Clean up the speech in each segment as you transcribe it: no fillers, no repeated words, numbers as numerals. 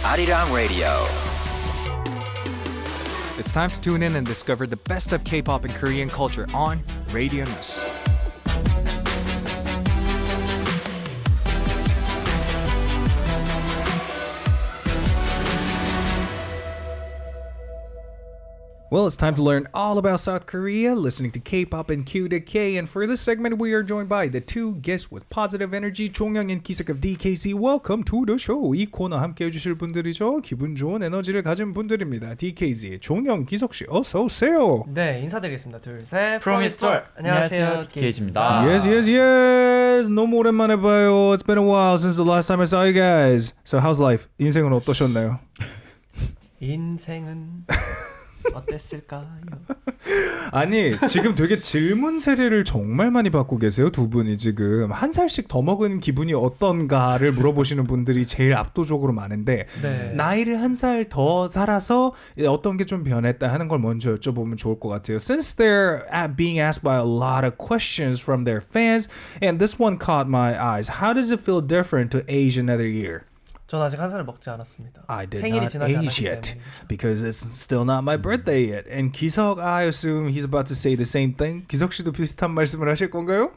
ARIRANG Radio. It's time to tune in and discover the best of K-pop and Korean culture on Radio News. Well, it's time to learn all about South Korea, listening to K-pop and Q to K. And for this segment, we are joined by the two guests with positive energy, Jong and Seok of DKZ. Welcome to the show. 이 코너 함께 해주실 분들이죠. 기분 좋은 에너지를 가진 분들입니다. DKZ의 종영, 기석 씨, 어서 오세요. 네, 인사드리겠습니다. 둘, 셋. Promise Store. 안녕하세요, DKZ입니다. Yes. 너무 오랜만에 봐요. It's been a while since the last time I saw you guys. So how's life? 인생은 어떠셨나요? 인생은 어땠을까요? 아니 지금 되게 질문 세례를 정말 많이 받고 계세요. 두 분이 지금 한 살씩 더 먹은 기분이 어떤가를 물어보시는 분들이 제일 압도적으로 많은데 네. 나이를 한 살 더 살아서 어떤 게 좀 변했다 하는 걸 먼저 여쭤보면 좋을 것 같아요. Since they're being asked by a lot of questions from their fans and this one caught my eyes. How does it feel different to age another year? 전 아직 한 살을 먹지 않았습니다. I did 생일이 not 지나지 age 않았기 yet 때문에. because it's still not my birthday yet. And 기석, I assume he's about to say the same thing. 기석 씨도 비슷한 말씀을 하실 건가요?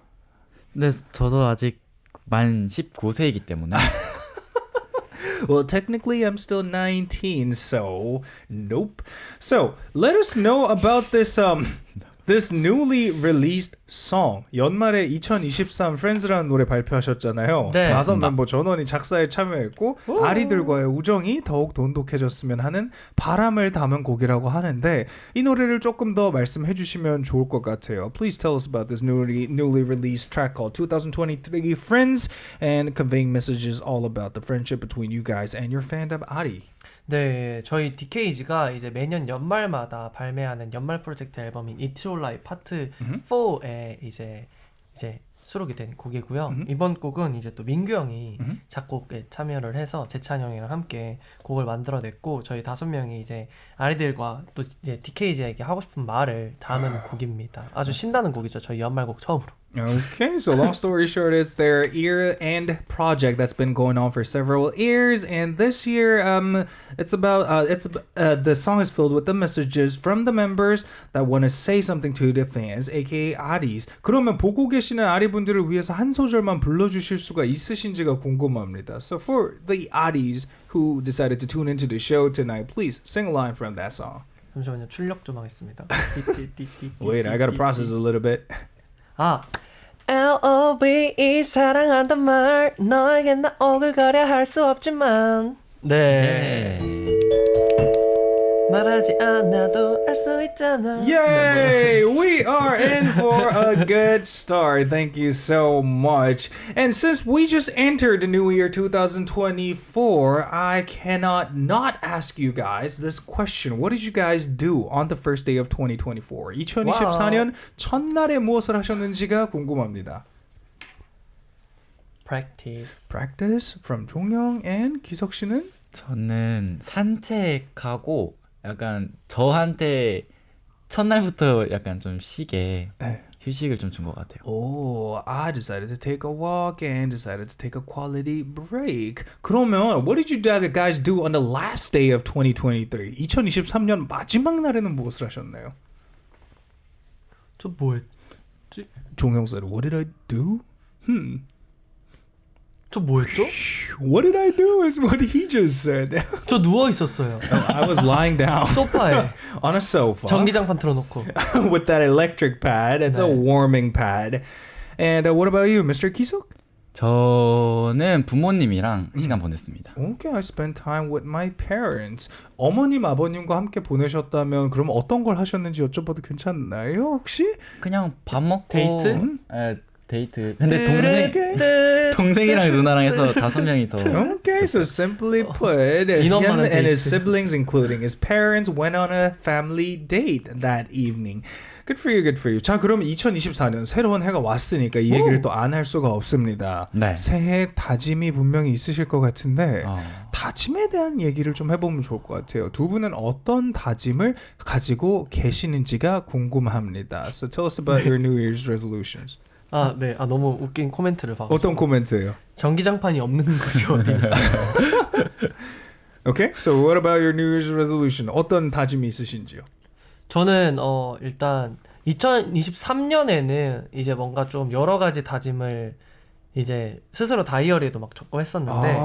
네, 저도 아직 만 19세이기 때문에 Well, technically I'm still 19, so nope. So let us know about this newly released song. 연말에 2023 Friends라는 노래 발표하셨잖아요. 네. 5멤버 전원이 작사에 참여했고 아리들과의 우정이 더욱 돈독해졌으면 하는 바람을 담은 곡이라고 하는데 이 노래를 조금 더 말씀해 주시면 좋을 것 같아요. Please tell us about this newly released track called 2023 Friends and conveying messages all about the friendship between you guys and your fandom 아리. 네, 저희 DKZ가 이제 매년 연말마다 발매하는 연말 프로젝트 앨범인 It's Your Life 파트 4에 이제 수록이 된 곡이고요. 이번 곡은 이제 또 민규 형이 작곡에 참여를 해서 재찬 형이랑 함께 곡을 만들어냈고 저희 5명이 이제 아이들과 또 이제 DKZ에게 하고 싶은 말을 담은 곡입니다. 아주 신나는 곡이죠. 저희 연말곡 처음으로. Okay, so long story short, it's their year-end project that's been going on for several years, and this year, the song is filled with the messages from the members that want to say something to the fans, aka 아리's. 그러면 보고 계시는 아리 분들을 위해서 한 소절만 불러주실 수가 있으신지가 궁금합니다. So for the 아리's who decided to tune into the show tonight, please sing a line from that song. 잠시만요. 출력 좀 하겠습니다. Wait, I gotta process a little bit. L.O.V.E 사랑한단 말 너에겐 나 오글거려 할 수 없지만 네 말하지 않아도 알 수 있잖아. Yay! We are in for a good start. Thank you so much. And since we just entered the new year 2024, I cannot not ask you guys this question. What did you guys do on the first day of 2024? 2024년 첫날에 무엇을 하셨는지가 궁금합니다. Practice from 종영 and 기석 씨는? 저는 산책하고 약간 저한테 첫날부터 약간 좀 쉬게 휴식을 좀 준 것 같아요. Oh, I decided to take a walk and decided to take a quality break. 그러면 what did you guys do on the last day of 2023? 2023년 마지막 날에는 무엇을 하셨나요? 저 뭐했지? 종영 said, what did I do? 저 뭐했죠? What did I do is what he just said. 저 누워 있었어요. I was lying down 소파에 on a sofa 전기장판 틀어놓고 with that electric pad. It's a warming pad. And what about you, Mr. Kisok? 저는 부모님이랑 시간 보냈습니다. Okay, I spent time with my parents. 어머님, 아버님과 함께 보내셨다면 그럼 어떤 걸 하셨는지 여쭤봐도 괜찮나요, 혹시? 그냥 밥 먹고 데이트? 데이트. 근데 동생이랑 누나랑 해서 5명이서. Okay, so simply put, him and his siblings, including his parents, went on a family date that evening. Good for you, good for you. 자, 그럼 2024년 새로운 해가 왔으니까 이 얘기를 또 안 할 수가 없습니다. 네. 새해 다짐이 분명히 있으실 것 같은데 다짐에 대한 얘기를 좀 해보면 좋을 것 같아요. 두 분은 어떤 다짐을 가지고 계시는지가 궁금합니다. So tell us about your New Year's resolutions. 네. 너무 웃긴 코멘트를 봐가지고. 어떤 코멘트예요? 전기장판이 없는 곳이 어디? Okay, so what about your New Year's resolution? 어떤 다짐이 있으신지요? 저는 일단 2023년에는 이제 뭔가 좀 여러 가지 다짐을 이제 스스로 다이어리에도 막 적고 했었는데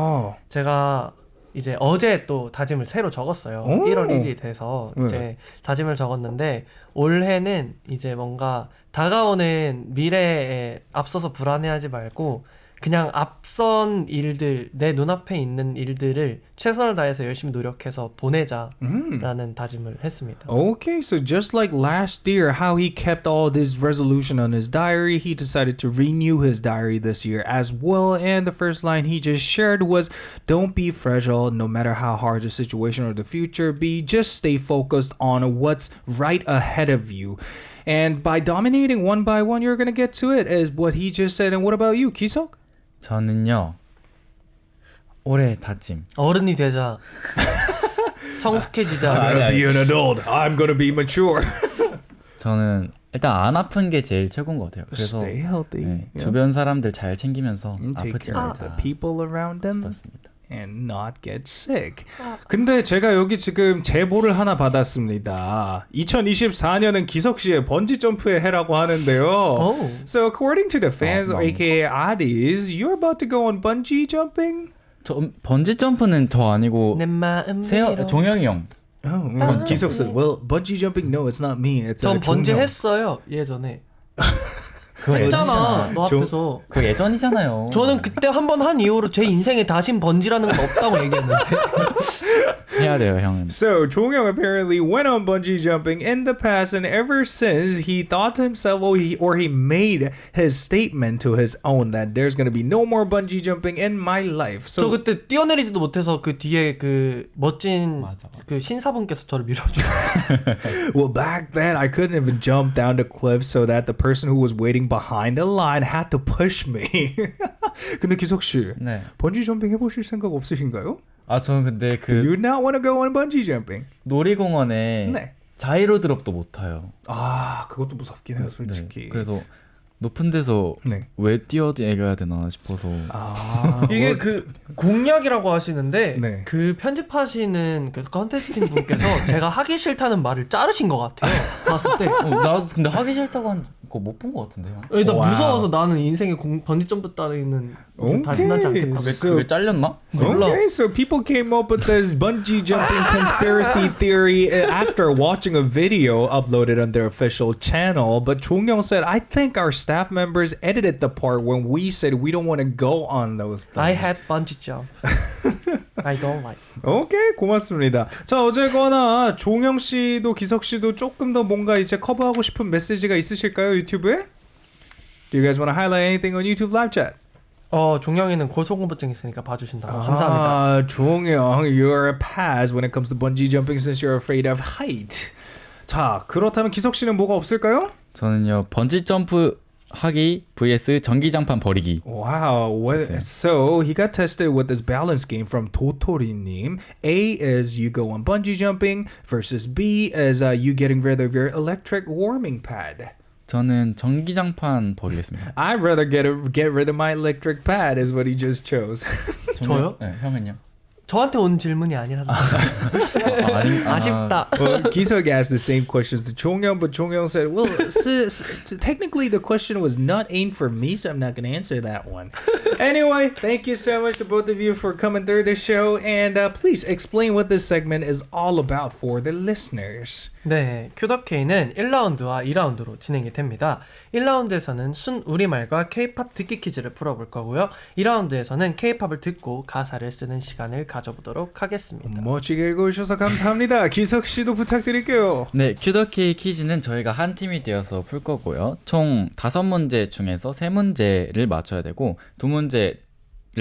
제가 이제 어제 또 다짐을 새로 적었어요. 1월 1일이 돼서 이제 다짐을 적었는데 올해는 이제 뭔가 다가오는 미래에 앞서서 불안해하지 말고 그냥 앞선 일들, 내 눈앞에 있는 일들을 최선을 다해서 열심히 노력해서 보내자라는 다짐을 했습니다. Okay, so just like last year, how he kept all this resolution on his diary, he decided to renew his diary this year as well. And the first line he just shared was, don't be fragile no matter how hard the situation or the future be. Just stay focused on what's right ahead of you. And by dominating one by one, you're going to get to it, is what he just said. And what about you, Kisok? 저는요. 올해 다짐. 어른이 되자. 성숙해지자. I'm gonna be an adult. I'm gonna be mature. 저는 일단 안 아픈 게 제일 최고인 것 같아요. 그래서 Stay healthy. 네, 주변 사람들 잘 챙기면서 Take 아프지 care of the 말자 people around them. 싶었습니다. And not get sick. 근데 제가 여기 지금 제보를 하나 받았습니다. 2024년은 기석 씨의 번지 점프의 해라고 하는데요. Oh. So according to the fans, aka Addies, you're about to go on bungee jumping? 저 번지 점프는 저 아니고 내 마음 종영이 형. Oh, 기석 said, well, bungee jumping, no, it's not me. It's 전 번지 종영. 했어요 예전에. 그거 했잖아 너 종- 앞에서. 그거 예전이잖아요. 저는 그때 한 번 한 이후로 제 인생에 다신 번지라는 건 없다고 얘기했는데. 해야 돼요, 형은. So, Jong apparently went on bungee jumping in the past, and ever since he thought to himself, or he made his statement to his own that there's going to be no more bungee jumping in my life. 저 So, 그때 뛰어내리지도 못해서 그 뒤에 그 멋진 맞아. 그 신사분께서 저를 밀어주고. well, back then I couldn't even jump down the cliff, so that the person who was waiting behind the line had to push me. 근데 기석 씨, 네. 번지 점핑 해보실 생각 없으신가요? 아, 저는 근데 Do you 그 not want to go on bungee jumping? 놀이공원에 네. 자이로 드롭도 못 타요. 아, 그것도 무섭긴 해요, 솔직히. 네. 그래서 높은 데서 네. 왜 뛰어내려야 되나 싶어서. 아, 이게 그 공약이라고 하시는데 네. 그 편집하시는 그 컨테스팅 분께서 제가 하기 싫다는 말을 자르신 것 같아요. 봤을 때. 나 근데 하기 싫다고 한 거 못 본 것 같은데요. 나 와우. 무서워서 나는 인생에 번지 점프 따위는 다시 나지 않겠다. So- 그게 잘렸나? 몰라. Okay, so people came up with this bungee jumping conspiracy theory after watching a video uploaded on their official channel. But Jong said, I think our staff members edited the part when we said we don't want to go on those things. I had bungee jump. I don't like. 오케이, 고맙습니다. 자, 어제거나 종영 씨도 기석 씨도 조금 더 뭔가 이제 커버하고 싶은 메시지가 있으실까요, 유튜브에? Do you guys want to highlight anything on YouTube live chat? 종영이는 고소공포증 있으니까 봐주신다고 감사합니다. 종영, you're a pass when it comes to bungee jumping since you're afraid of height. 자, 그렇다면 기석 씨는 뭐가 없을까요? 저는요 번지 점프 하기 vs 전기장판 버리기. Wow. So he got tested with this balance game from Totori-님. A is you go on bungee jumping versus B is you getting rid of your electric warming pad. 저는 전기장판 버리겠습니다. I'd rather get rid of my electric pad is what he just chose. 저요? 네, 형은요? 저한테 온 질문이 아니라서 아쉽다. Well, Kisok asked the same questions to Jong-young, but Jong-young said, well, sis, technically the question was not aimed for me, so I'm not going to answer that one. Anyway, thank you so much to both of you for coming through the show, and please explain what this segment is all about for the listeners. 네, 큐더케이는 1라운드와 2라운드로 진행이 됩니다. 1라운드에서는 순 우리말과 K-팝 듣기 퀴즈를 풀어볼 거고요. 2라운드에서는 K-팝을 듣고 가사를 쓰는 시간을 가져보도록 하겠습니다. 멋지게 읽어주셔서 감사합니다. 기석 씨도 부탁드릴게요. 네, 큐더케이 퀴즈는 저희가 한 팀이 되어서 풀 거고요. 총 5문제 중에서 3문제를 맞춰야 되고 2문제를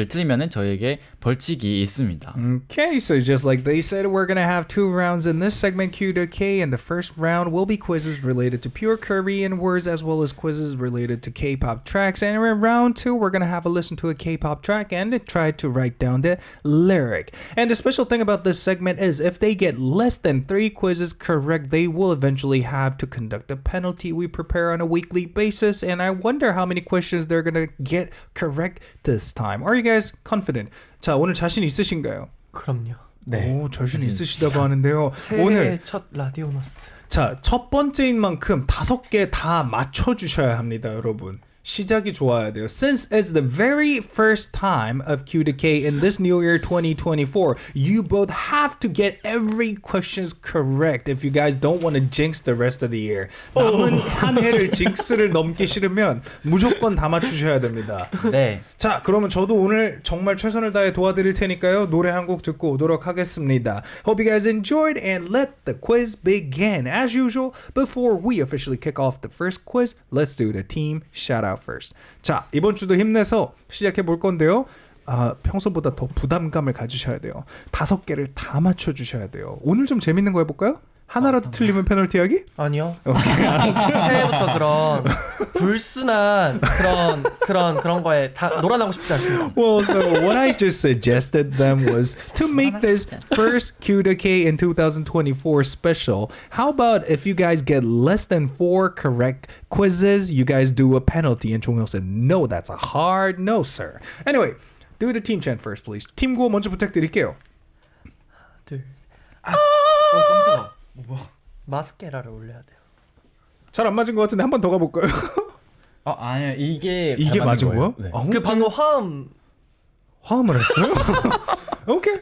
틀리면은 저에게 벌칙이 있습니다. Okay, so just like they said, we're going to have 2 rounds in this segment, Q to K, and the first round will be quizzes related to pure Korean words as well as quizzes related to K-pop tracks. And in round 2, we're going to have a listen to a K-pop track and try to write down the lyric. And the special thing about this segment is if they get less than 3 quizzes correct, they will eventually have to conduct a penalty we prepare on a weekly basis. And I wonder how many questions they're going to get correct this time. Are you guys confident? 자, 오늘 자신 있으신가요? 그럼요. 네. 오, 자신 있으시다고 하는데요. 새해 오늘 첫 라디오너스. 자, 첫 번째인 만큼 5개 다 맞춰 주셔야 합니다, 여러분. 시작이 좋아야 돼요. Since it's the very first time of Q to K in this new year 2024, you both have to get every questions correct if you guys don't want to jinx the rest of the year. 남은 한 해를 징크스를 넘기 싫으면 무조건 다 맞추셔야 됩니다. 네. 자, 그러면 저도 오늘 정말 최선을 다해 도와드릴 테니까요. 노래 한 곡 듣고 오도록 하겠습니다. Hope you guys enjoyed and let the quiz begin. As usual, before we officially kick off the first quiz, let's do the team shout out first. 자, 이번 주도 힘내서 시작해 볼 건데요. 평소보다 더 부담감을 가지셔야 돼요. 5개를 다 맞춰 주셔야 돼요. 오늘 좀 재밌는 거 해볼까요? 하나라도 틀리면 페널티하기? 아니요. 오케이, 알았어요. 새해부터 그런 불순한 그런 거에 다 놀아나고 싶지 않습니다. Well, so what I just suggested them was to make this first Q to K in 2024 special. How about if you guys get less than 4 correct quizzes, you guys do a penalty? And Jong said, no, that's a hard no, sir. Anyway, do the team chant first, please. 팀 구호 먼저 부탁드릴게요. 둘, 깜짝아. 뭐야? 마스케라를 올려야 돼요. 잘 안 맞은 것 같은데 한 번 더 가볼까요? 아니요. 이게 이게 맞은 거야? 네. 그 방금 화음 화음을 했어요? 오케이.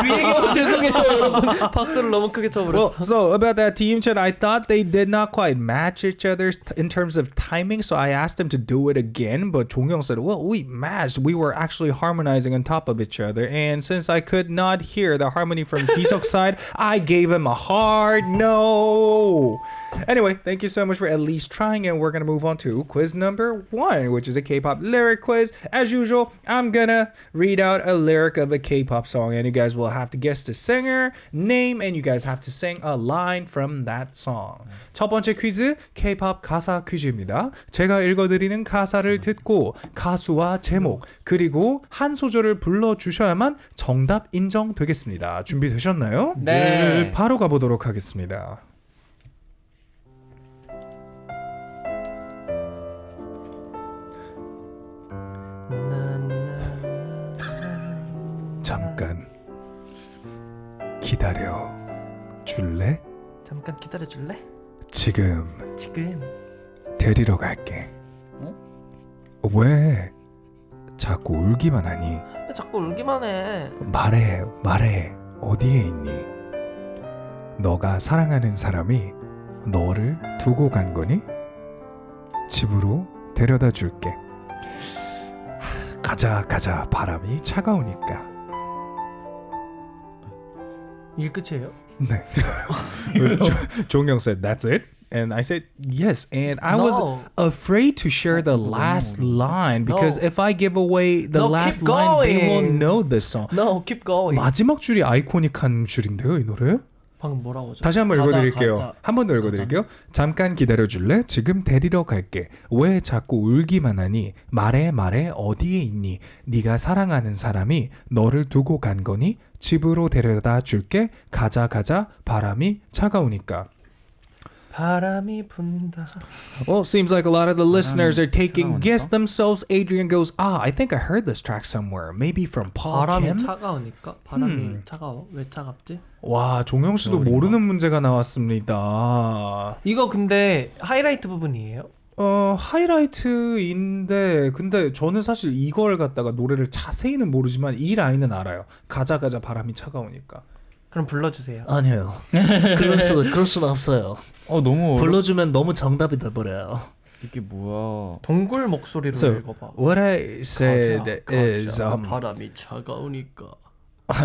그 얘기도 죄송해요 여러분. 박수를 너무 크게 쳐버렸어. Well, so about that team chat, I thought they did not quite match each other in terms of timing, so I asked them to do it again, but Jong said, well, we matched. We were actually harmonizing on top of each other, and since I could not hear the harmony from Seok's side, I gave him a hard no. Anyway, thank you so much for at least trying, and we're going to move on to quiz number 1, which is a K-pop lyric quiz. As usual, I'm going to read out a lyric of a K-pop song, and you guys will have to guess the singer, name, and you guys have to sing a line from that song. 첫 번째 퀴즈, K-pop 가사 퀴즈입니다. 제가 읽어드리는 가사를 듣고 가수와 제목, 그리고 한 소절을 불러주셔야만 정답 인정되겠습니다. 준비되셨나요? 네. 바로 가보도록 하겠습니다. 잠깐 기다려 줄래? 잠깐 기다려 줄래? 지금 데리러 갈게. 왜 자꾸 울기만 하니? 왜 자꾸 울기만 해? 말해 어디에 있니? 너가 사랑하는 사람이 너를 두고 간 거니? 집으로 데려다 줄게. 가자 바람이 차가우니까. 이게 끝이에요? 네. Jong said that's it. And I said yes, and I was afraid to share the last line because if I give away the last line, they will know this song. No, keep going. 마지막 줄이 아이코닉한 줄인데요, 이 노래. 방금 뭐라고 하죠? 다시 한번 읽어드릴게요. 가자. 한 번 더 읽어드릴게요. 잠깐 기다려줄래? 지금 데리러 갈게. 왜 자꾸 울기만 하니? 말해 어디에 있니? 네가 사랑하는 사람이 너를 두고 간 거니? 집으로 데려다 줄게. 가자 바람이 차가우니까. 바람이 분다. Well, it seems like a lot of the listeners are taking guess themselves. Adrian goes, I think I heard this track somewhere. Maybe from Paul 바람이 Kim? 차가우니까? 바람이 차가워? 왜 차갑지? 와, 종영 씨도 모르는 문제가 나왔습니다. 이거 근데 하이라이트 부분이에요? 하이라이트인데 근데 저는 사실 이걸 갖다가 노래를 자세히는 모르지만 이 라인은 알아요. 가자 바람이 차가우니까. 그럼 불러주세요. 아니요. 그럴 수는 없어요. 너무 불러주면 너무 정답이 돼버려요. 이게 뭐야? 동굴 목소리로 So, 읽어봐. what I said is 바람이 차가우니까.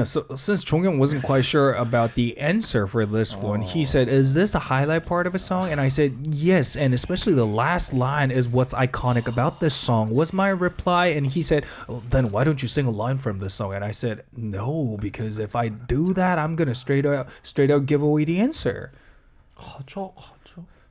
so since Jong wasn't quite sure about the answer for this one, he said, is this a highlight part of a song? And I said, yes, and especially the last line is what's iconic about this song, was my reply. And he said, then why don't you sing a line from this song? And I said, no, because if I do that, I'm going to straight out give away the answer. 가져.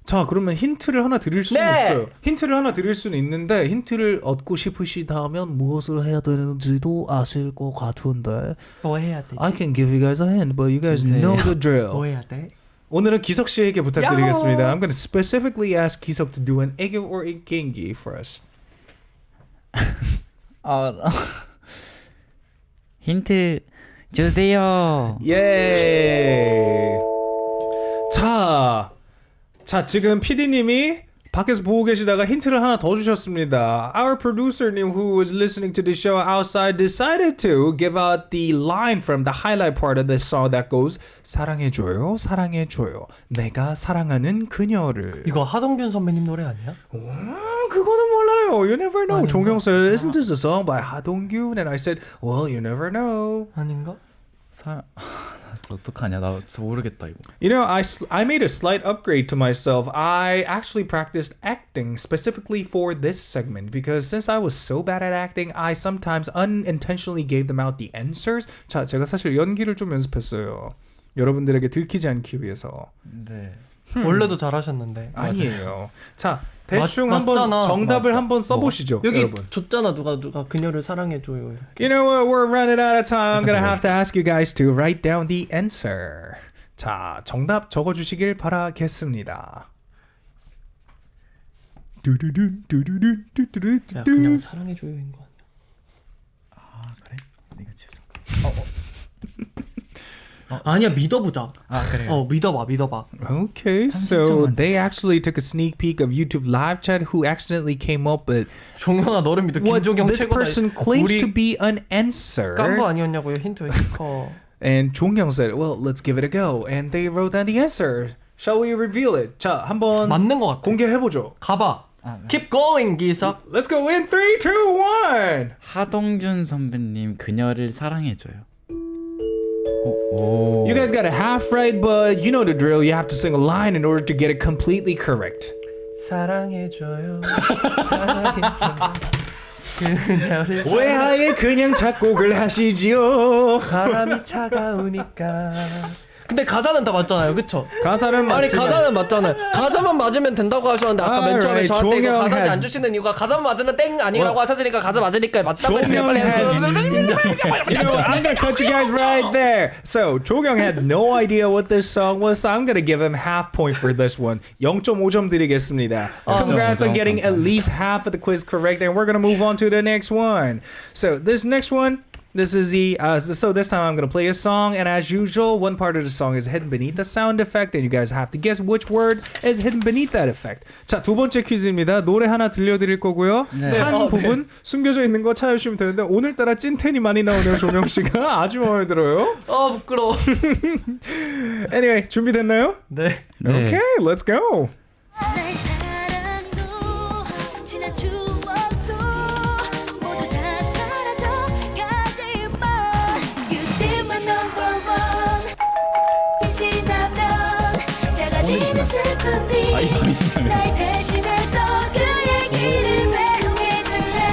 자, 그러면 힌트를 하나 드릴 수는 네! 있어요. 힌트를 하나 드릴 수는 있는데 힌트를 얻고 싶으시다면 무엇을 해야 되는지도 아실 것 같은데. 뭐 해야 되지? I can give you guys a hint, but you guys 주세요. know the drill. 뭐 해야 돼? 오늘은 기석 씨에게 부탁드리겠습니다. I'm going to specifically ask 기석 to do an 애교 or a 개인기 for us. 힌트 주세요. 예. 자, 지금 PD님이 밖에서 보고 계시다가 힌트를 하나 더 주셨습니다. Our producer님 who was listening to the show outside decided to give out the line from the highlight part of this song that goes 사랑해줘요, 사랑해줘요. 내가 사랑하는 그녀를. 이거 하동균 선배님 노래 아니야? 그거는 몰라요. You never know. 아닌가? 종영 said, isn't this a song by 하동균? And I said, well, you never know. 아닌가? 어떡하냐? 나 진짜 모르겠다 이거. You know, I made a slight upgrade to myself. I actually practiced acting specifically for this segment because since I was so bad at acting, I sometimes unintentionally gave them out the answers. 자, 제가 사실 연기를 좀 연습했어요. 여러분들에게 들키지 않기 위해서. 네. 원래도 잘하셨는데. 아니에요. 자, 대충 한번 맞잖아. 정답을 한번 써보시죠, 여기 여러분. 줬잖아 누가 그녀를 사랑해줘요. 이렇게. You know what? We're running out of time. I'm gonna have to ask you guys to write down the answer. 자, 정답 적어주시길 바라겠습니다. 야 그냥 사랑해줘요인 거 아니야? 아 그래? 이거 지우자. 아니야 믿어보자. 아 그래요. 믿어봐. Okay, so they actually took a sneak peek of YouTube live chat who accidentally came up with 종영아 너를 믿어. what 김종영 this 최고다. person claims 우리 to be an answer. 깐 거 아니었냐고요? 힌트 왜 이렇게 커? And 종영 said, well, let's give it a go. And they wrote down the answer. Shall we reveal it? 자, 한번 맞는 거 같아. 공개해보죠. 가봐. 아, 네. Keep going 기석. Let's go in 3, 2, 1. 하동균 선배님 그녀를 사랑해줘요. 오. You guys got it half right, but you know the drill. You have to sing a line in order to get it completely correct. 사랑해줘요. 사랑해줘요. 그녀를 왜 아예 그냥 작곡을 하시지요? 바람이 차가우니까. 근데 가사는 다 맞잖아요, 그쵸? 가사는 아니 맞지만 가사는 맞잖아요. 가사만 맞으면 된다고 하셨는데 아까 맨 처음에 Alright, 저한테 이거 종영 가사지 has- 안 주시는 이유가 가사만 맞으면 땡 아니라고 하셨으니까 가사 맞으니까 맞다고 했어요. 종영 빨리 has 해주세요. You know what? I'm gonna cut you guys right there. So 종영 had no idea what this song was, so I'm gonna give him half point for this one. 0.5점 드리겠습니다. Congrats on getting at least half of the quiz correct, and we're gonna move on to the next one. So this next one. This is the so this time I'm gonna play a song, and as usual, one part of the song is hidden beneath the sound effect, and you guys have to guess which word is hidden beneath that effect. 자, 두 번째 퀴즈입니다. 노래 하나 들려드릴 거고요. 네. 한 부분 숨겨져 있는 거 찾아주시면 되는데 오늘따라 찐텐이 많이 나오네요, 조명 씨가 아주 마음에 들어요. 부끄러워. Anyway, 준비됐나요? 네. 네. Okay, let's go. 나의 사랑도 지난 추억도 모두 다 사라져 가지마 You still my number one 빛이 나면 작아지는 슬픔이 날 대신해서 그 얘기를 배웅해줄래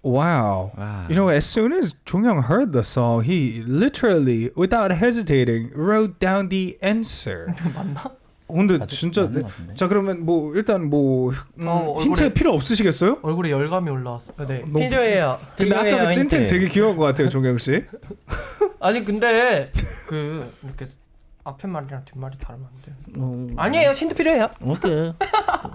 Wow. Wow. You know, as soon as Jong-hyun heard the song, he literally, without hesitating, wrote down the answer. 맞나? 근데 진짜 맞는 것 같은데? 자 그러면 뭐 일단 뭐 힌트 얼굴에- 필요 없으시겠어요? 얼굴에 열감이 올라왔어. 네. 너무- 필요해요. 근데 아까 필요해요, 그 찐텐 힌트. 되게 귀여운 것 같아요, 종경 씨. 아니 근데 그 이렇게 앞에 말이랑 뒷말이 다르면 안 돼요. 아니에요. 힌트 필요해요. Okay.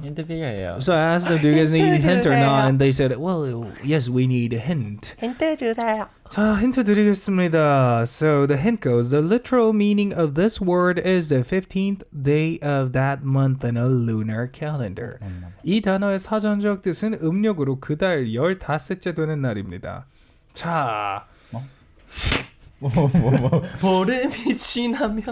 힌트 필요해요. So I asked them, do you guys need a hint or not? And they said, well, yes, we need a hint. 힌트 주세요. 자, 힌트 드리겠습니다. So the hint goes, the literal meaning of this word is the 15th day of that month in a lunar calendar. 이 단어의 사전적 뜻은 음력으로 그달 15째 되는 날입니다. 자, 보름이 지나면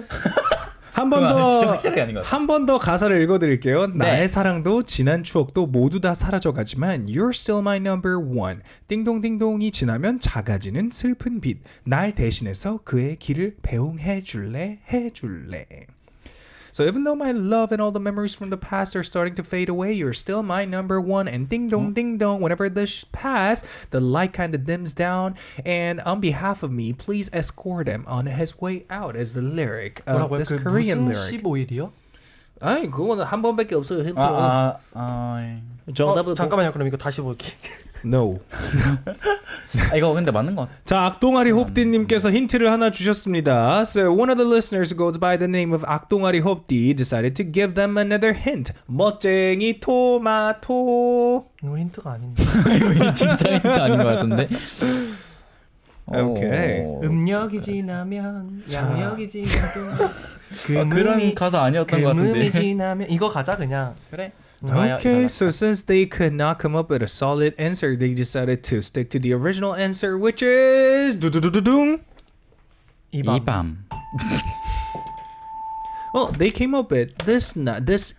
한 번 진짜 더 확실하게 아닌 것 같아. 한 번 더 가사를 읽어드릴게요. 네. 나의 사랑도 지난 추억도 모두 다 사라져가지만 You're still my number one. 띵동띵동이 지나면 작아지는 슬픈 빛. 날 대신해서 그의 길을 배웅해줄래 해줄래. So even though my love and all the memories from the past are starting to fade away, you're still my number one. And ding dong, ding dong, whenever this pass, the light kind of dims down. And on behalf of me, please escort him on his way out. Is the lyric of 뭐라고요? this 그 Korean 무슨 lyric. 15일이요? 아니 그거는 한 번밖에 없어요. 힌트. 정답을 잠깐만요. 그럼 이거 다시 볼게. No. 이거 근데 맞는 것 같아. 자, 악동아리 홉디님께서 힌트를 하나 주셨습니다. So one of the listeners who goes by the name of 악동아리 홉디 decided to give them another hint. 멋쟁이 토마토. 이거 힌트가 아닌데. 이거 진짜 힌트 아닌 것 같은데. Okay. 음력이 지나면 양력이 지나도 그런 가사 아니었던 것 금음이 같은데. 지나면 이거 가자 그냥. 그래. Okay, so since they could not come up with a solid answer, they decided to stick to the original answer, which is do-do-do-do-doom. 이밤. Well, they came up with this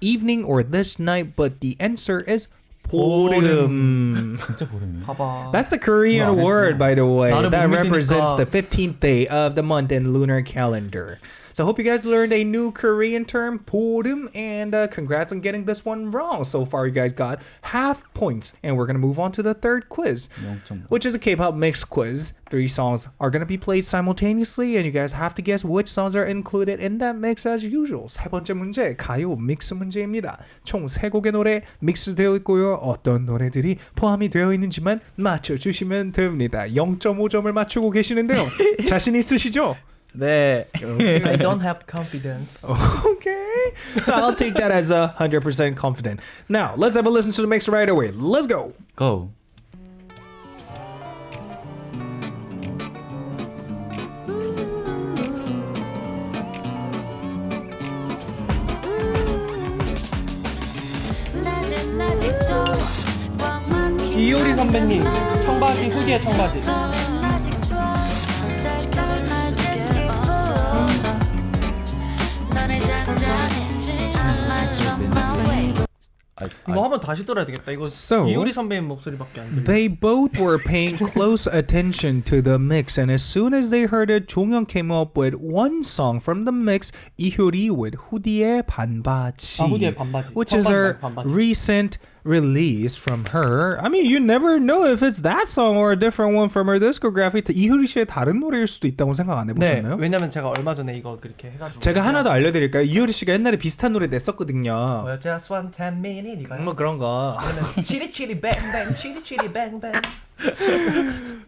evening or this night, but the answer is 보름. 진짜 보름이. 봐봐. That's the Korean word, by the way, 나를 that 못 represents 믿으니까. the 15th day of the month in lunar calendar. So I hope you guys learned a new Korean term, 보름, and congrats on getting this one wrong. So far, you guys got half points, and we're gonna move on to the third quiz, 0.5. which is a K-pop mix quiz. 3 songs are gonna be played simultaneously, and you guys have to guess which songs are included in that mix as usual. 세 번째 문제, 가요 믹스 문제입니다. 총 3곡의 노래 믹스되어 있고요. 어떤 노래들이 포함이 되어 있는지만 맞춰주시면 됩니다. 0.5점을 맞추고 계시는데요. 자신 있으시죠? 네. I don't have confidence. Okay. So I'll take that as 100% confident. Now, let's have a listen to the mix right away. Let's go. Go. 낮은 아직도 꽉 막힌 이효리 선배님 청바지 후디의 청바지. 밤엔 아직 좋아 쌀쌀 낮은 기분 너의 장단인지 맞춰 my way 이거 한번 다시 들어야 되겠다. 이거 So- 이효리 선배님 목소리밖에 안 들려. They both were paying close attention to the mix, and as soon as they heard it, Jong came up with one song from the mix, 이효리 with 후디의 반바지, 후디의 반바지. which is her 반바지. recent release from her. I mean, you never know if it's that song or a different one from her discography. 이효리 씨의 다른 노래일 수도 있다고 생각 안 네, 해보셨나요? 왜냐면 제가 얼마 전에 이거 그렇게 해가지고. 제가 하나 더 알려드릴까요? 이효리 씨가 옛날에 비슷한 노래 냈었거든요. 뭐야, just one 10 minute 이거요. 뭐 그런 거. 치리치리 뱅뱅, 치리치리 뱅뱅.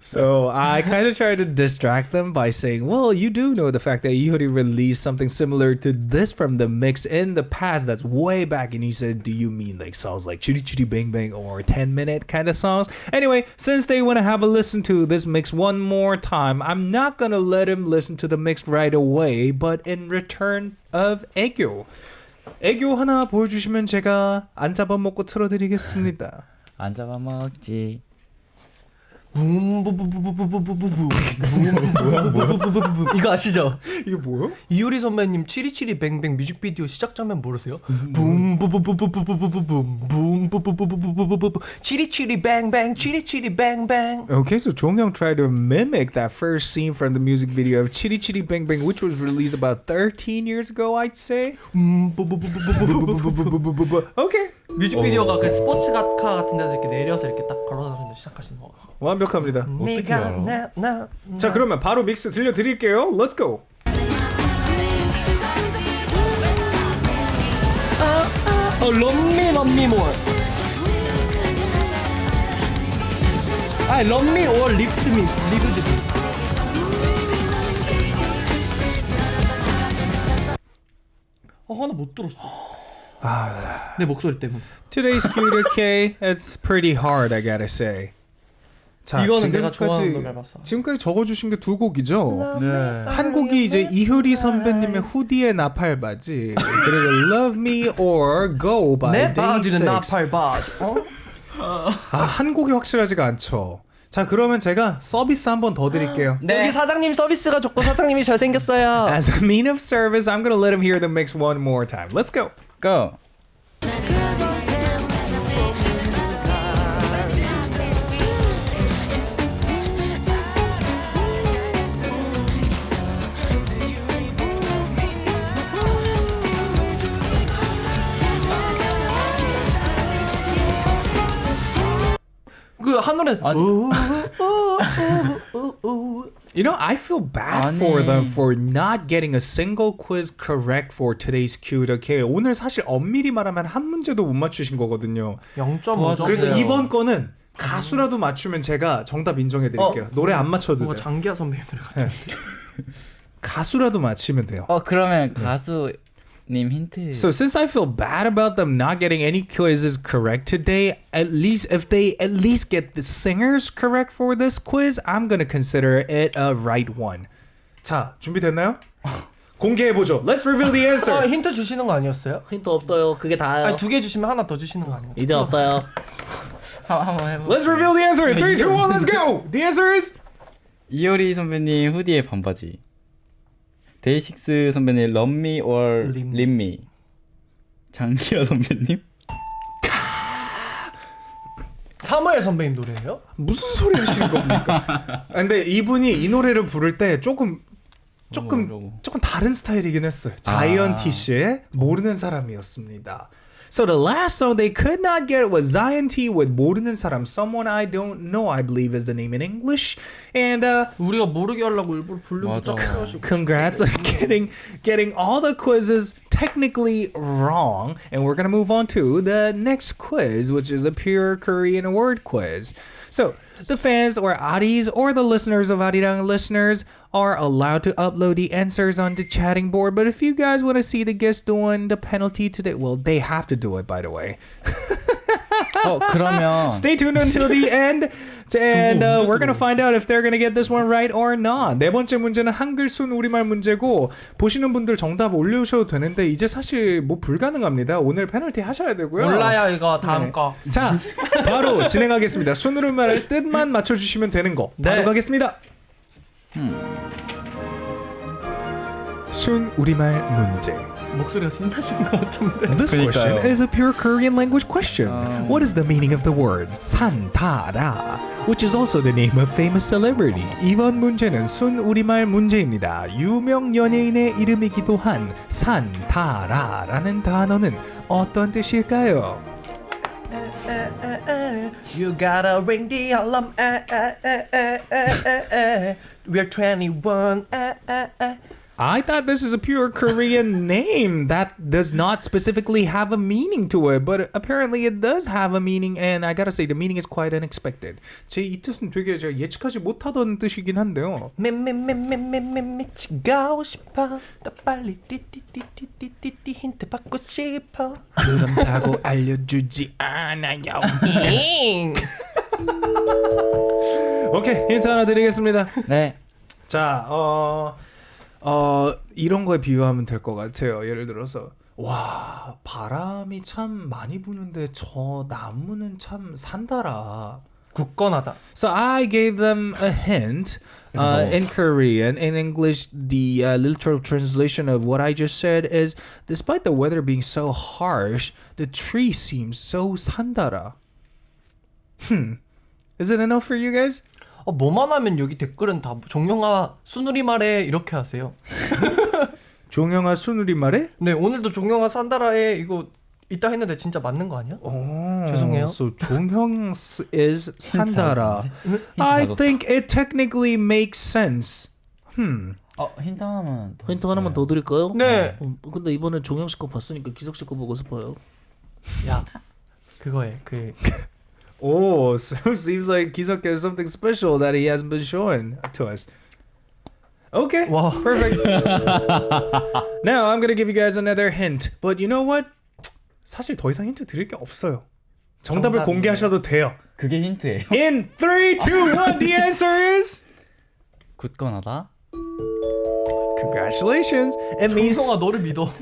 So I kind of tried to distract them by saying, well, you do know the fact that Yuri released something similar to this from the mix in the past that's way back. And he said, do you mean like songs like Chitty Chitty Bang Bang or 10-minute kind of songs? Anyway, since they want to have a listen to this mix one more time, I'm not going to let him listen to the mix right away, but in return of 애교. 애교 하나 보여주시면 제가 안 잡아먹고 틀어드리겠습니다. 안 잡아먹지. 이거 아시죠? 이게 뭐야? 이효리 선배님 치리치리 뱅뱅 뮤직비디오 시작 장면 모르세요? 붐부부부부부부붐 치리치리 뱅뱅 치리치리 뱅뱅. Okay, so Jong tried to mimic that first scene from the music video of Chitty Chitty Bang Bang, which was released about 13 years ago, I'd say. Okay. 뮤직비디오가 그 스포츠카 같은 데서 이렇게 내려서 이렇게 딱 걸어다니면서 시작하시는 거. 완벽합니다. 네가 나 자, 그러면 바로 믹스 들려드릴게요. Let's go. 럼미 몰. 아, 럼미 or lift me. 하나 못 들었어. 내 목소리 때문에. Today's Q2K, it's pretty hard, I gotta say. 자, 이거는 내가 좋아하는 노래라서. 지금까지 적어주신 게 2곡이죠. 네. 한 곡이 이제 이효리 선배님의 후디의 나팔바지, 그리고 Love Me or Go by 내 바지는 Day6. 나팔 바지. 한 곡이 확실하지가 않죠. 자, 그러면 제가 서비스 한 번 더 드릴게요. 여기 사장님 서비스가 좋고 사장님이 잘생겼어요. As a mean of service, I'm gonna let him hear the mix one more time. Let's go. Go. 그 한 노래. You know, I feel bad for them for not getting a single quiz correct for today's Q2K. 오늘 사실 엄밀히 말하면 한 문제도 못 맞추신 거거든요. 0.5점. 그래서 이번 거는 가수라도 맞추면 제가 정답 인정해 드릴게요. 노래 안 맞춰도 뭔가 돼요. 장기하 선배님 노래 같은. 가수라도 맞히면 돼요. 그러면 가수 님 힌트. So since I feel bad about them not getting any quizzes correct today, at least if they at least get the singers correct for this quiz, I'm gonna consider it a right one. 자, 준비됐나요? 공개해보죠. Let's reveal the answer. 힌트 주시는 거 아니었어요? 힌트 없어요. 그게 다예요. 아니 2개 주시면 하나 더 주시는 거 아니에요? 이제 없어요. 한번 해보. Let's reveal the answer. 3, 2, 1, let's go. The answer is 이효리 선배님 후디에 반바지. 데이식스 선배님 Love Me or Leave Me. Leave Me. 장기하 선배님 사무엘 선배님 노래예요? 무슨 소리 하시는 겁니까? 근데 이분이 이 노래를 부를 때 조금 다른 스타일이긴 했어요. 자이언티 씨의 모르는 사람이었습니다. So the last song they could not get was Zion T with 모르는 사람, Someone I Don't Know, I believe is the name in English. And 우리가 모르게 하려고 일부러 부르고 맞아. 짝하시고. congrats on getting all the quizzes technically wrong. And we're gonna move on to the next quiz, which is a pure Korean word quiz. So the fans or Aris or the listeners of Arirang listeners are allowed to upload the answers on the chatting board. But if you guys want to see the guests doing the penalty today, well, they have to do it, by the way. 그러면 Stay tuned until the end, and we're gonna find out if they're gonna get this one right or not. 네 번째 문제는 한글 순 우리말 문제고 보시는 분들 정답 올려주셔도 되는데 이제 사실 뭐 불가능합니다. 오늘 페널티 하셔야 되고요. 몰라요 이거 다음 거. 자, 바로 진행하겠습니다. 순 우리말의 뜻만 맞춰주시면 되는 거. 바로 네. 가겠습니다. 순 우리말 문제. 목소리가 신나신 것 같은데. This question 그러니까요. is a pure Korean language question. What is the meaning of the word 산다라, which is also the name of famous celebrity? 이번 문제는 순 우리말 문제입니다. 유명 연예인의 이름이기도 한 산다라라는 단어는 어떤 뜻일까요? You gotta ring the alarm. We're 21. I thought this is a pure Korean name that does not specifically have a meaning to it, but apparently it does have a meaning, and I gotta say the meaning is quite unexpected. 제 이 뜻은 되게 제가 예측하지 못하던 뜻이긴 한데요. 미치고 싶어. 더 빨리 띠띠띠띠띠띠 힌트 받고 싶어. 그렇다고 알려주지 않아요. 오케이, 힌트 하나 드리겠습니다. 네. 자, 이런 거에 비유하면 될 것 같아요. 예를 들어서 와, 바람이 참 많이 부는데 저 나무는 참 산다라. 굳건하다. So I gave them a hint in Korean. In English, the literal translation of what I just said is, despite the weather being so harsh, the tree seems so 산다라. Is it enough for you guys? 뭐만 하면 여기 댓글은 다 종영아 순우리 말해 이렇게 하세요. 종영아 순우리 말해? 네, 오늘도 종영아 산다라에 이거 있다 했는데 진짜 맞는 거 아니야? 죄송해요. So 종형 is 산다라. I think it technically makes sense. 힌트 하나만 더. 힌트 하나만 더 드릴까요? 네. 근데 이번엔 종영 씨 거 봤으니까 기석 씨 거 보고 싶어요. 야, 그거에 그 Oh, so it seems like Kiseok has something special that he hasn't been showing to us. Okay, 와. perfect. Now I'm gonna give you guys another hint, but you know what? 사실 더 이상 힌트 드릴 게 없어요. 정답을 정답이네. 공개하셔도 돼요. 그게 힌트예요. In 3, 2, 1, the answer is 굳건하다. congratulations. It means 종영아 너를 믿어.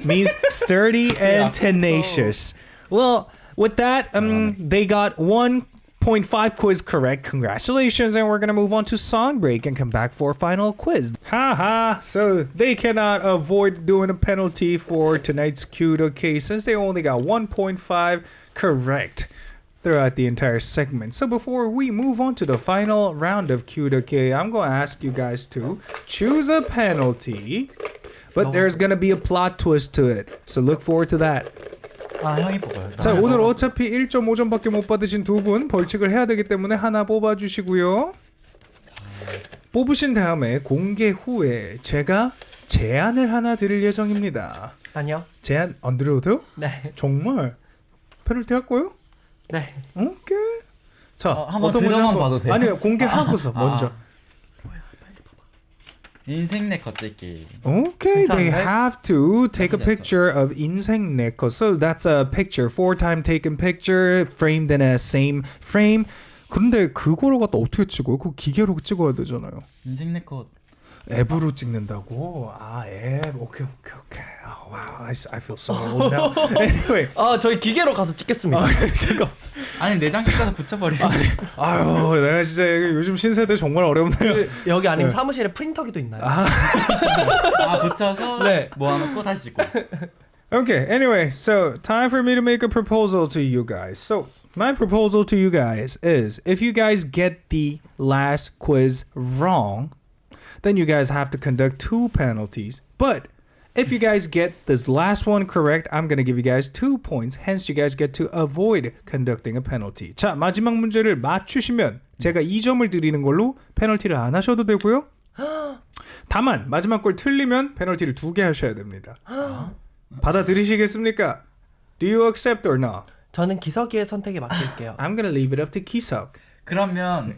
sturdy and tenacious. Well, with that, they got 1.5 quiz correct. Congratulations, and we're gonna move on to song break and come back for a final quiz. Haha! So they cannot avoid doing a penalty for tonight's Q2 case since they only got 1.5 correct throughout the entire segment. So before we move on to the final round of Q2K, I'm going to ask you guys to choose a penalty, but there's going to be a plot twist to it. So look forward to that. 형이 뽑아요. 자, 오늘 어차피 1.5점밖에 못 받으신 두 분 벌칙을 해야 되기 때문에 하나 뽑아주시고요. 뽑으신 다음에 공개 후에 제가 제안을 하나 드릴 예정입니다. 아니요. 제안 안 드려도 돼요? 네. 정말? 페널티 할 거예요? 네. 오케이. 자, 한번 어떤 문제 들어만 한번- 봐도 돼요? 아니요, 공개하고서 먼저. 인생 내 겉찍기. Okay, they 괜찮은데? have to take a 괜찮죠. picture of 인생 내거. So that's a picture, 4-time taken picture, framed in a same frame. 근데 그거를 갖다 어떻게 찍어요? 그거 기계로 찍어야 되잖아요. 인생 내 것. 앱으로 찍는다고? 아, 앱. 오케이. Oh, wow, I feel so old now. Anyway. 저희 기계로 가서 찍겠습니다. 잠깐. 아니 내장식 가서 붙여버리면. 아유, 내가 진짜 요즘 신세대 정말 어렵네요. 여기 아니면 네. 사무실에 프린터기도 있나요? 붙여서 네. 모아놓고 다시 찍고. Okay, anyway, so time for me to make a proposal to you guys. So, my proposal to you guys is if you guys get the last quiz wrong, then you guys have to conduct 2 penalties. But if you guys get this last one correct, I'm going to give you guys 2 points. Hence, you guys get to avoid conducting a penalty. 자, 마지막 문제를 맞추시면 제가 2점을 드리는 걸로 페널티를 안 하셔도 되고요. 다만 마지막 걸 틀리면 페널티를 2개 하셔야 됩니다. 받아들이시겠습니까? Do you accept or not? 저는 기석이의 선택에 맡길게요. I'm gonna leave it up to Kiseok. 그러면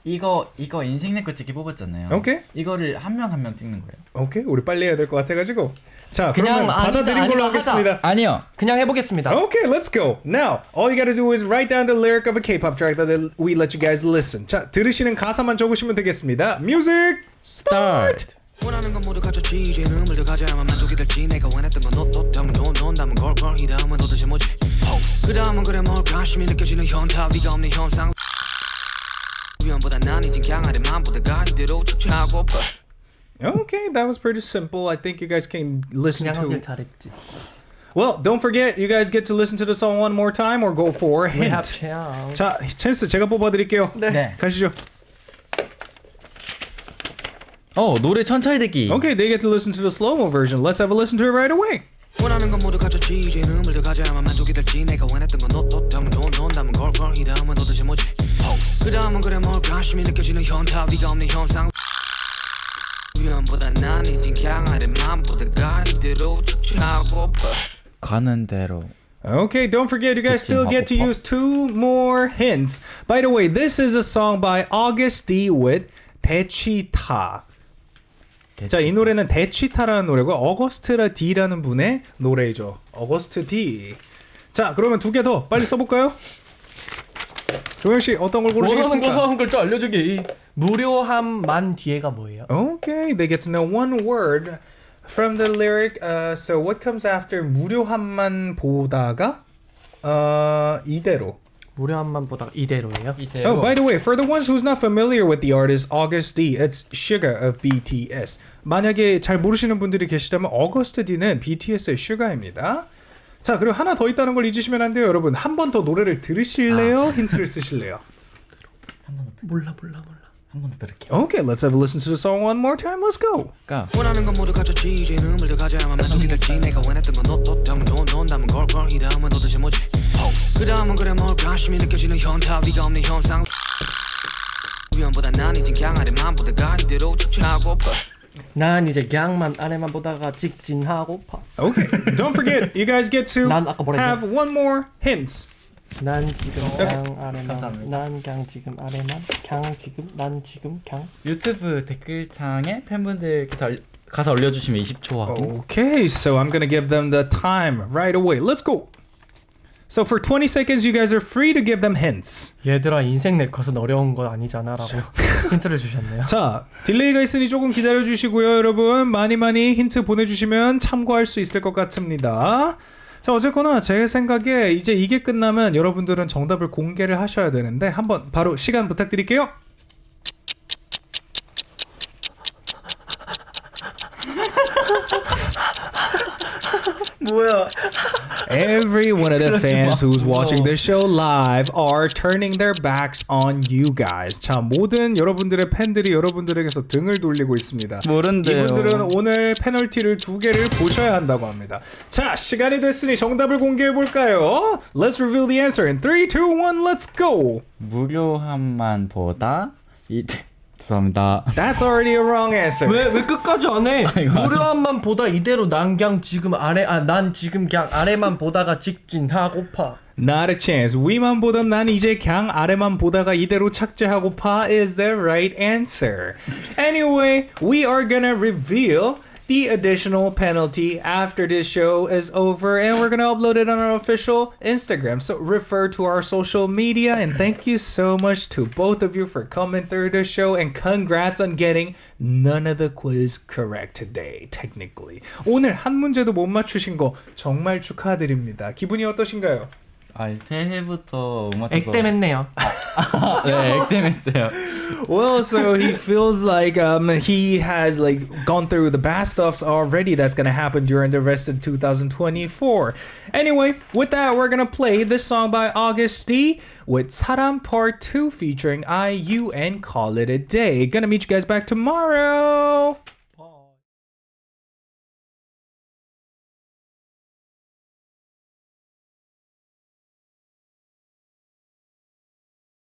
이거 인생 내 겉찍기 뽑았잖아요. 오케이. 이거를 한 명 한 명 찍는 거예요. 오케이, 우리 빨리 해야 될 것 같아가지고. 자, 그냥 그러면 받아들인 걸로 하자. 하겠습니다. 아니요. 그냥 해보겠습니다. Okay, let's go. Now, all you gotta do is write down the lyric of a K-pop track that we let you guys listen. 자, 들으시는 가사만 적으시면 되겠습니다. Music start. 원하는 건 모두 갖췄지 이제 음을 더 가져야만 만족이 될지 내가 원했던 건 너 담은 돈 담은 걸 이 다음은 도대체 뭐지 그 다음은 그래 뭘까 한심히 느껴지는 현타 위가 없는 현상 위험보다 난 이젠 강하게 마음보다가 이대로 척취하고파 Okay, that was pretty simple. I think you guys can listen 그냥 하길 to. 잘했지. Well, don't forget, you guys get to listen to the song one more time or go for a We have hint. chance. 자, 찬스 제가 뽑아드릴게요. 네. 가시죠. 노래 천천히 듣기. Okay, they get to listen to the slow-mo version. Let's have a listen to it right away. 원하는 건 모두 갖췄지 이제 음을 더 가져야만 만족이 될지 내가 원했던 건 너 담은 돈 담은 걸 이 다음은 도대체 뭐지 그 다음은 그래 뭘까 한심히 느껴지는 현타 위가 없는 현상 위험보다 난 이젠 강하게 마음보다가 이대로 척취하고파 가는 대로. Okay, don't forget, you guys still get to use 2 more hints. By the way, this is a song by August D with 대취타. 자, 이 노래는 대취타라는 노래고 어거스트 D라는 분의 노래죠. 어거스트 D. 자, 그러면 2개 더 빨리 써볼까요? 조영 씨 어떤 걸 고르시겠습니까? 원하는 글자 알려주기. 무료함만 뒤에가 뭐예요? Okay, they get to know one word from the lyric. So what comes after 무료함만 보다가 이대로. 무료함만 보다가 이대로예요. 이대로. Oh, by the way, for the ones who's not familiar with the artist August D, it's Suga of BTS. 만약에 잘 모르시는 분들이 계시다면 August D는 BTS의 Suga입니다. 자, 그리고 하나 더 있다는 걸 잊으시면 안 돼요, 여러분. 한 번 더 노래를 들으실래요? 힌트를 쓰실래요? 몰라. 한 번 더 들을게요. Okay, let's have a listen to the song one more time. Let's go. 그러니까 원하는 건 모두 갖췄지 이제 음을 더 가져야만 만족이 될지 내가 원했던 건 너 담은 돈 담은 걸 이 다음은 도대체 뭐지 그 다음은 그래 뭘까 한심히 느껴지는 현타 위가 없는 현상 위험보다 난 이젠 강하게 마음보다가 이대로 척취하고파 난 이제 그냥만 아래만 보다가 직진하고파. Okay, don't forget, you guys get to 난 아까 뭐라 have one more hints. 난 지금 그냥 아래만. 감사합니다. 난 그냥 지금 아래만. 그냥 지금 난 지금 그냥. 유튜브 댓글창에 팬분들께서 가사 올려주시면 20초 확인. Okay, so I'm gonna give them the time right away. Let's go. So for 20 seconds, you guys are free to give them hints. 얘들아 인생 내 것은 어려운 건 아니잖아라고 힌트를 주셨네요. 자, 딜레이가 있으니 조금 기다려 주시고요, 여러분. 많이 힌트 보내주시면 참고할 수 있을 것 같습니다. 자, 어쨌거나 제 생각에 이제 이게 끝나면 여러분들은 정답을 공개를 하셔야 되는데 한번 바로 시간 부탁드릴게요. 뭐야? Every one of the fans who's watching this show live are turning their backs on you guys. 자, 모든 여러분들의 팬들이 여러분들에게서 등을 돌리고 있습니다. 모른대요. 이분들은 오늘 페널티를 2개를 보셔야 한다고 합니다. 자, 시간이 됐으니 정답을 공개해 볼까요? Let's reveal the answer in 3, 2, 1, let's go. 무료함만 보다 죄송합니다. That's already a wrong answer. 왜 끝까지 안 해? 무료함만 보다 이대로 난 그냥 지금 난 지금 그냥 아래만 보다가 직진하고파. Not a chance. 위만 보던 난 이제 그냥 아래만 보다가 이대로 착지하고파 is the right answer. Anyway, we are gonna reveal the additional penalty after this show is over, and we're gonna upload it on our official Instagram. So refer to our social media, and thank you so much to both of you for coming through the show, and congrats on getting none of the quiz correct today, technically. 오늘 한 문제도 못 맞추신 거 정말 축하드립니다. 기분이 어떠신가요? 새해부터 못 맞춰서 액땜했네요. 네, 액땜했어요. Well, so he feels like he has like gone through the bad stuffs already that's gonna happen during the rest of 2024. Anyway, with that, we're gonna play this song by August D with 사람 Part 2 featuring IU and call it a day. Gonna meet you guys back tomorrow.